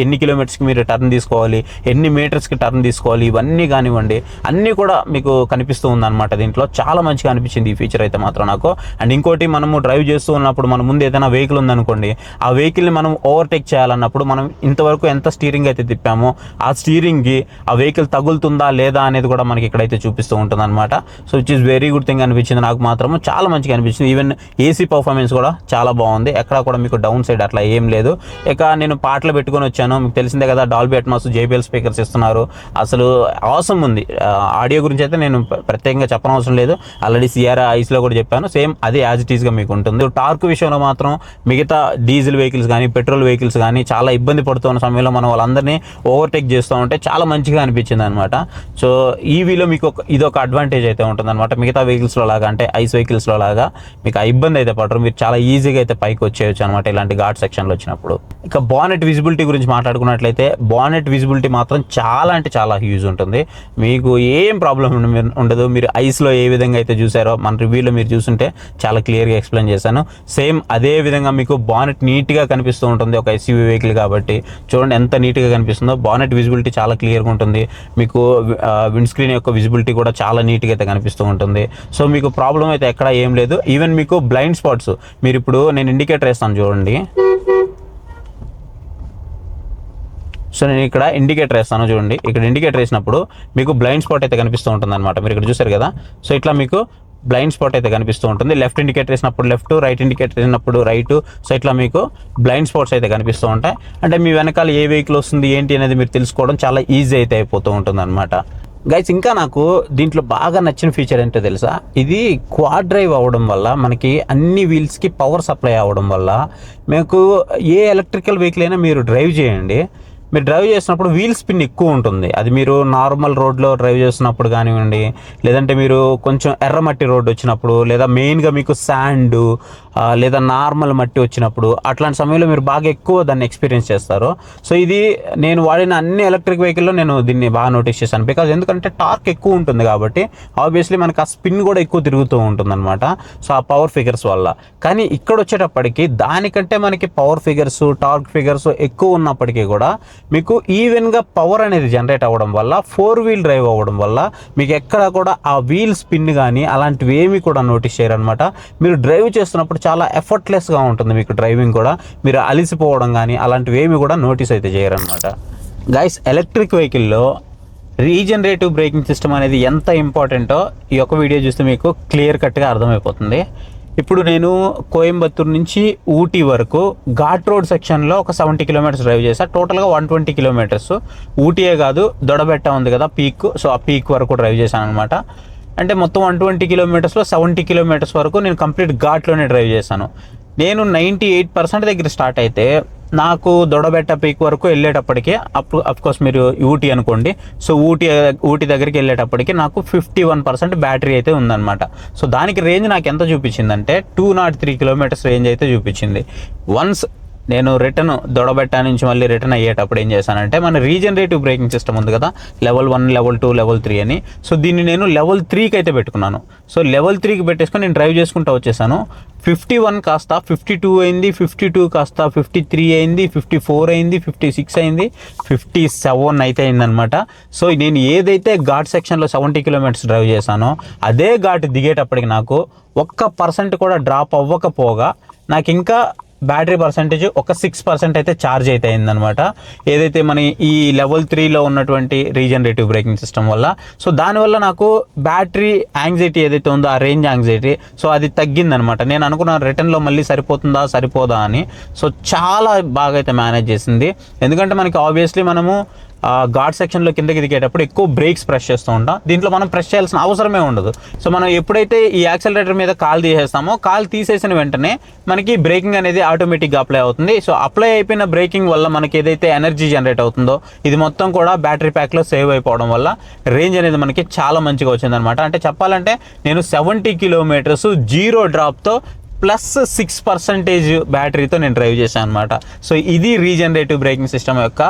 [SPEAKER 1] ఎన్ని కిలోమీటర్స్కి మీరు టర్న్ తీసుకోవాలి, ఎన్ని మీటర్స్కి టర్న్ తీసుకోవాలి, ఇవన్నీ కానివ్వండి అన్నీ కూడా మీకు కనిపిస్తూ ఉందన్నమాట. దీంట్లో చాలా మంచిగా అనిపించింది ఈ ఫీచర్ అయితే మాత్రం నాకు. అండ్ ఇంకోటి, మనము డ్రైవ్ చేస్తూ ఉన్నప్పుడు మన ముందు ఏదైనా వెహికల్ ఉందనుకోండి, ఆ వెహికల్ని మనం ఓవర్టేక్ చేయాలన్నప్పుడు మనం ఇంతవరకు ఎంత స్టీరింగ్ అయితే తిప్పామో ఆ స్టీరింగ్కి ఆ వెహికల్ తగులుతుందా లేదా అనేది కూడా మనకి ఇక్కడైతే చూపిస్తూ ఉంటుంది అనమాట. So which is very good thing అనిపించింది నాకు మాత్రము, చాలా మంచిగా అనిపించింది. ఈవెన్ ఏసీ పర్ఫార్మెన్స్ కూడా చాలా బాగుంది, ఎక్కడ కూడా మీకు డౌన్ సైడ్ అట్లా ఏం లేదు. ఇక నేను పాటలు పెట్టుకొని వచ్చాను, మీకు తెలిసిందే కదా డాల్బీ అట్మాస్ JBL స్పీకర్స్ ఇస్తున్నారు, అసలు అవసరం ఉంది. ఆడియో గురించి అయితే నేను ప్రత్యేకంగా చెప్పనవసరం లేదు, ఆల్రెడీ సిఆర్ ఐస్లో కూడా చెప్పాను, సేమ్ అదే యాజ్ ఇట్ ఈస్గా మీకు ఉంటుంది. టార్క్ విషయంలో మాత్రం మిగతా డీజిల్ వెహికల్స్ కానీ పెట్రోల్ వెహికల్స్ కానీ చాలా ఇబ్బంది పడుతున్న సమయంలో మనం వాళ్ళందరినీ ఓవర్టేక్ చేస్తూ ఉంటే చాలా మంచిగా అనిపించింది అనమాట. సో ఈవీలో మీకు ఇదొక అడ్వాంటేజ్ అయితే ఉంటుంది అనమాట. మిగతా వెహికల్స్లో లాగా, అంటే ఐస్ వెహికల్స్లో లాగా మీకు ఆ ఇబ్బంది అయితే పడరు, మీరు చాలా ఈజీగా అయితే పైకి వచ్చేయచ్చు అనమాట ఇలాంటి ఘాట్ సెక్షన్లో వచ్చినప్పుడు. ఇక బానెట్ విజిబిలిటీ గురించి మాట్లాడుకున్నట్లయితే, బానెట్ విజిబిలిటీ మాత్రం చాలా అంటే చాలా హ్యూజ్ ఉంటుంది, మీకు ఏం ప్రాబ్లం ఉండదు. మీరు ఐస్లో ఏ విధంగా అయితే చూసారో మన రివ్యూలో మీరు చూస్తుంటే చాలా క్లియర్గా ఎక్స్ప్లెయిన్ చేశాను. సేమ్ అదే విధంగా మీకు బానెట్ నీట్గా కనిపిస్తూ ఉంటుంది, ఒక SUV వెహికల్ కాబట్టి. చూడండి ఎంత నీట్గా కనిపిస్తుందో, బానెట్ విజిబిలిటీ చాలా క్లియర్గా ఉంటుంది, మీకు విండ్ స్క్రీన్ యొక్క విజిబిలిటీ కూడా చాలా నీట్గా అయితే కనిపిస్తూ ఉంటుంది. సో మీకు ప్రాబ్లం అయితే ఎక్కడ ఏం లేదు. ఈవెన్ మీకు బ్లైండ్ స్పాట్స్, మీరు ఇప్పుడు నేను ఇండికేటర్ వేస్తాను చూడండి, సో నేను ఇక్కడ ఇండికేటర్ వేస్తాను చూడండి, ఇక్కడ ఇండికేటర్ వేసినప్పుడు మీకు బ్లైండ్ స్పాట్ అయితే కనిపిస్తూ ఉంటుంది అనమాట. మీరు ఇక్కడ చూసారు కదా, సో ఇట్లా మీకు బ్లైండ్ స్పాట్ అయితే కనిపిస్తూ ఉంటుంది. లెఫ్ట్ ఇండికేటర్ వేసినప్పుడు లెఫ్ట్, రైట్ ఇండికేటర్ వేసినప్పుడు రైట్, సో ఇట్లా మీకు బ్లైండ్ స్పాట్స్ అయితే కనిపిస్తూ ఉంటాయి. అంటే మీ వెనకాల ఏ వెహికల్ వస్తుంది ఏంటి అనేది మీరు తెలుసుకోవడం చాలా ఈజీ అయితే అయిపోతూ ఉంటుంది అనమాట. గైస్, ఇంకా నాకు దీంట్లో బాగా నచ్చిన ఫీచర్ ఏంటో తెలుసా, ఇది క్వాడ్ డ్రైవ్ అవ్వడం వల్ల మనకి అన్ని వీల్స్కి పవర్ సప్లై అవ్వడం వల్ల మీకు ఏ ఎలక్ట్రికల్ వెహికల్ అయినా మీరు డ్రైవ్ చేయండి, మీరు డ్రైవ్ చేసినప్పుడు వీల్ స్పిన్ ఎక్కువ ఉంటుంది. అది మీరు నార్మల్ రోడ్లో డ్రైవ్ చేస్తున్నప్పుడు కానివ్వండి, లేదంటే మీరు కొంచెం ఎర్రమట్టి రోడ్డు వచ్చినప్పుడు, లేదా మెయిన్గా మీకు శాండ్ లేదా నార్మల్ మట్టి వచ్చినప్పుడు, అట్లాంటి సమయంలో మీరు బాగా ఎక్కువ దాన్ని ఎక్స్పీరియన్స్ చేస్తారు. సో ఇది నేను వాడిన అన్ని ఎలక్ట్రిక్ వెహికల్లో నేను దీన్ని బాగా నోటీస్ చేశాను. బికాజ్ ఎందుకంటే టార్క్ ఎక్కువ ఉంటుంది కాబట్టి ఆబ్వియస్లీ మనకు ఆ స్పిన్ కూడా ఎక్కువ తిరుగుతూ ఉంటుంది అనమాట, సో ఆ పవర్ ఫిగర్స్ వల్ల. కానీ ఇక్కడ వచ్చేటప్పటికి దానికంటే మనకి పవర్ ఫిగర్స్, టార్క్ ఫిగర్స్ ఎక్కువ ఉన్నప్పటికీ కూడా మీకు ఈవెన్గా పవర్ అనేది జనరేట్ అవ్వడం వల్ల, 4 వీల్ డ్రైవ్ అవ్వడం వల్ల మీకు ఎక్కడ కూడా ఆ వీల్ స్పిన్ కానీ అలాంటివి ఏమి కూడా నోటీస్ చేయరనమాట. మీరు డ్రైవ్ చేస్తున్నప్పుడు చాలా ఎఫర్ట్లెస్గా ఉంటుంది మీకు డ్రైవింగ్ కూడా, మీరు అలిసిపోవడం కానీ అలాంటివి ఏమి కూడా నోటీస్ అయితే చేయరనమాట. గైస్, ఎలక్ట్రిక్ వెహికల్లో రీజనరేటివ్ బ్రేకింగ్ సిస్టమ్ అనేది ఎంత ఇంపార్టెంటో ఈ యొక్క వీడియో చూస్తే మీకు క్లియర్ కట్గా అర్థమైపోతుంది. ఇప్పుడు నేను కోయంబత్తూరు నుంచి ఊటీ వరకు ఘాట్ రోడ్ సెక్షన్లో ఒక 70 కిలోమీటర్స్ డ్రైవ్ చేశాను. టోటల్గా 120 కిలోమీటర్స్. ఊటీయే కాదు, దొడబెట్ట ఉంది కదా పీక్, సో ఆ పీక్ వరకు డ్రైవ్ చేశాను అనమాట. అంటే మొత్తం 120 కిలోమీటర్స్లో 70 కిలోమీటర్స్ వరకు నేను కంప్లీట్ ఘాట్లోనే డ్రైవ్ చేశాను. నేను 98% దగ్గర స్టార్ట్ అయితే నాకు దొడబెట్ట పీక్ వరకు వెళ్ళేటప్పటికే, అఫ్కోర్స్ మీరు ఊటీ అనుకోండి, సో ఊటీ దగ్గరికి వెళ్ళేటప్పటికి నాకు 51% బ్యాటరీ అయితే ఉందన్నమాట. సో దానికి రేంజ్ నాకు ఎంత చూపించిందంటే 203 కిలోమీటర్స్ రేంజ్ అయితే చూపించింది. వన్స్ నేను రిటర్న్ దొడబెట్ట నుంచి మళ్ళీ రిటర్న్ అయ్యేటప్పుడు ఏం చేశానంటే, మన రీజనరేటివ్ బ్రేకింగ్ సిస్టమ్ ఉంది కదా, లెవెల్ 1, లెవెల్ 2, లెవెల్ 3 అని, సో దీన్ని నేను లెవెల్ 3కి అయితే పెట్టుకున్నాను. సో లెవెల్ 3కి పెట్టేసుకొని నేను డ్రైవ్ చేసుకుంటూ వచ్చేసాను. 51 కాస్త 52 అయింది, 52 కాస్త 53 అయింది, 54 అయింది, 56 అయింది, 57 అయితే అయిందనమాట. సో నేను ఏదైతే ఘాట్ సెక్షన్లో 70 కిలోమీటర్స్ డ్రైవ్ చేశానో అదే ఘాట్ దిగేటప్పటికి నాకు 1% కూడా డ్రాప్ అవ్వకపోగా నాకు ఇంకా బ్యాటరీ పర్సంటేజ్ ఒక 6% అయితే ఛార్జ్ అయితే అయిందనమాట, ఏదైతే మన ఈ లెవెల్ 3లో ఉన్నటువంటి రీజనరేటివ్ బ్రేకింగ్ సిస్టమ్ వల్ల. సో దానివల్ల నాకు బ్యాటరీ యాంగ్జైటీ ఏదైతే ఉందో, ఆ రేంజ్ యాంగ్జైటీ, సో అది తగ్గిందనమాట. నేను అనుకున్నాను రిటర్న్లో మళ్ళీ సరిపోదా అని. సో చాలా బాగా అయితే మేనేజ్ చేసింది. ఎందుకంటే మనకి ఆబ్వియస్లీ మనము ఘాట్ సెక్షన్లో కిందకి దిగేటప్పుడు ఎక్కువ బ్రేక్స్ ప్రెస్ చేస్తూ ఉంటాం. దీంట్లో మనం ప్రెస్ చేయాల్సిన అవసరమే ఉండదు. సో మనం ఎప్పుడైతే ఈ యాక్సలరేటర్ మీద కాలు తీసేస్తామో కాలు తీసేసిన వెంటనే మనకి బ్రేకింగ్ అనేది ఆటోమేటిక్గా అప్లై అవుతుంది. సో అప్లై అయిపోయిన బ్రేకింగ్ వల్ల మనకి ఏదైతే ఎనర్జీ జనరేట్ అవుతుందో ఇది మొత్తం కూడా బ్యాటరీ ప్యాక్లో సేవ్ అయిపోవడం వల్ల రేంజ్ అనేది మనకి చాలా మంచిగా వచ్చిందనమాట. అంటే చెప్పాలంటే నేను 70 కిలోమీటర్స్ 0 డ్రాప్తో +6% బ్యాటరీతో నేను డ్రైవ్ చేశాను అనమాట. సో ఇది రీజనరేటివ్ బ్రేకింగ్ సిస్టమ్ యొక్క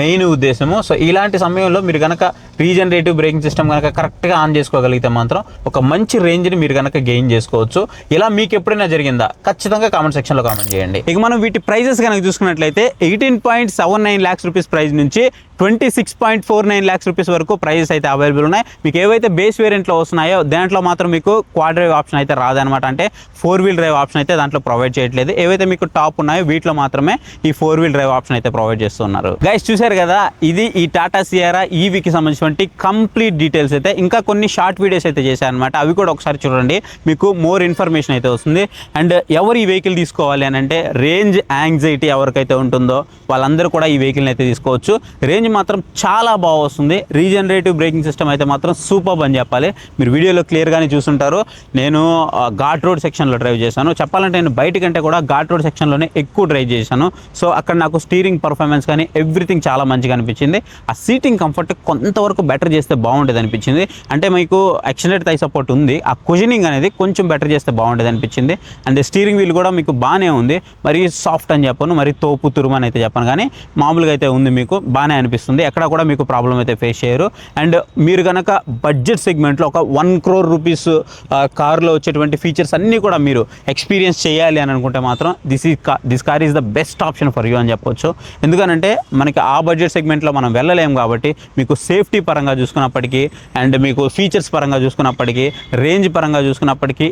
[SPEAKER 1] మెయిన్ ఉద్దేశము. సో ఇలాంటి సమయంలో మీరు కనుక రీజనరేటివ్ బ్రేకింగ్ సిస్టమ్ కనుక కరెక్ట్గా ఆన్ చేసుకోగలిగితే మాత్రం ఒక మంచి రేంజ్ని మీరు కనుక గెయిన్ చేసుకోవచ్చు. ఇలా మీకు ఎప్పుడైనా జరిగిందా? ఖచ్చితంగా కామెంట్ సెక్షన్లో కామెంట్ చేయండి. ఇక మనం వీటి ప్రైజెస్ కనుక చూసుకున్నట్లయితే 18.79 lakhs రూపీస్ ప్రైస్ నుంచి 26.49 lakhs రూపీస్ వరకు ప్రైజెస్ అయితే అవైలబుల్ ఉన్నాయి. మీకు ఏవైతే బేస్ వేరియంట్లో వస్తున్నాయో దాంట్లో మాత్రం మీకు క్వాడ్ డ్రైవ్ ఆప్షన్ అయితే రాదనమాట. అంటే 4-wheel డ్రైవ్ ఆప్షన్ అయితే దాంట్లో ప్రొవైడ్ చేయట్లేదు. ఏవైతే మీకు టాప్ ఉన్నాయో వీటిలో మాత్రమే ఈ 4-wheel డ్రైవ్ ఆప్షన్ అయితే ప్రొవైడ్ చేస్తున్నారు. గైస్ చూశారు కదా, ఇది ఈ టాటా సియరా ఈవీకి సంబంధించినటువంటి కంప్లీట్ డీటెయిల్స్ అయితే. ఇంకా కొన్ని షార్ట్ వీడియోస్ అయితే చేశారనమాట, అవి కూడా ఒకసారి చూడండి, మీకు మోర్ ఇన్ఫర్మేషన్ అయితే వస్తుంది. అండ్ ఎవరు ఈ వెహికల్ తీసుకోవాలి అని అంటే రేంజ్ యాంగ్జైటీ ఎవరికైతే ఉంటుందో వాళ్ళందరూ కూడా ఈ వెహికల్ని అయితే తీసుకోవచ్చు. రేంజ్ మాత్రం చాలా బాగా వస్తుంది. రీజనరేటివ్ బ్రేకింగ్ సిస్టమ్ అయితే మాత్రం సూపర్ అని చెప్పాలి. మీరు వీడియోలో క్లియర్గానే చూస్తుంటారు. నేను ఘాట్ రోడ్ సెక్షన్లో డ్రైవ్ చేశాను. చెప్పాలంటే నేను బయట కంటే కూడా ఘాట్ రోడ్ సెక్షన్లోనే ఎక్కువ డ్రైవ్ చేశాను. సో అక్కడ నాకు స్టీరింగ్ పర్ఫార్మెన్స్ కానీ ఎవ్రీథింగ్ చాలా మంచిగా అనిపించింది. ఆ సీటింగ్ కంఫర్ట్ కొంతవరకు బెటర్ చేస్తే బాగుండేది అనిపించింది. అంటే మీకు ఎక్స్టెండెడ్ థై సపోర్ట్ ఉంది, ఆ కుషనింగ్ అనేది కొంచెం బెటర్ చేస్తే బాగుండేది అనిపించింది. అండ్ స్టీరింగ్ వీల్ కూడా మీకు బాగానే ఉంది. మరి సాఫ్ట్ అని చెప్పను, మరి తోపు తురుము అని అయితే చెప్పను, కానీ మామూలుగా అయితే ఉంది, మీకు బాగానే అనిపిస్తుంది. ఎక్కడ కూడా మీకు ప్రాబ్లం అయితే ఫేస్ చేయరు. అండ్ మీరు కనుక బడ్జెట్ సెగ్మెంట్లో ఒక 1 crore రూపీస్ కార్లో వచ్చేటువంటి ఫీచర్స్ అన్నీ కూడా మీరు ఎక్స్పీరియన్స్ చేయాలి అని అనుకుంటే మాత్రం this car is the best option for you అని చెప్పొచ్చు. ఎందుకనంటే మనకి ఆ బడ్జెట్ సెగ్మెంట్లో మనం వెళ్ళలేము కాబట్టి మీకు సేఫ్టీ పరంగా చూసుకున్నప్పటికీ, అండ్ మీకు ఫీచర్స్ పరంగా చూసుకున్నప్పటికీ, రేంజ్ పరంగా చూసుకున్నప్పటికీ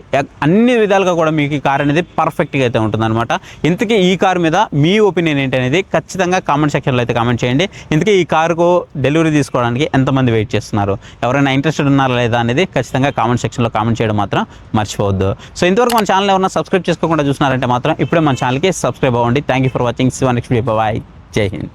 [SPEAKER 1] అన్ని విధాలుగా కూడా మీకు ఈ కార్ అనేది పర్ఫెక్ట్గా అయితే ఉంటుందన్నమాట. ఇంతకీ ఈ కార్ మీద మీ ఒపీనియన్ ఏంటి అనేది ఖచ్చితంగా కామెంట్ సెక్షన్లో అయితే కామెంట్ చేయండి. ఇంతకీ ఈ కారుకు డెలివరీ తీసుకోవడానికి ఎంతమంది వెయిట్ చేస్తున్నారు, ఎవరైనా ఇంట్రెస్టెడ్ ఉన్నారా లేదా అనేది ఖచ్చితంగా కామెంట్ సెక్షన్లో కామెంట్ చేయడం మాత్రం మర్చిపోవద్దు. సో ఇంతవరకు మన ఛానల్ ఎవరైనా సబ్స్క్రైబ్ చేసుకోకుండా చూస్తున్నారంటే మాత్రం ఇప్పుడే మన ఛానల్కి సబ్స్క్రైబ్ అవ్వండి. Thank you for watching. Next video. Bye. జై హింద్.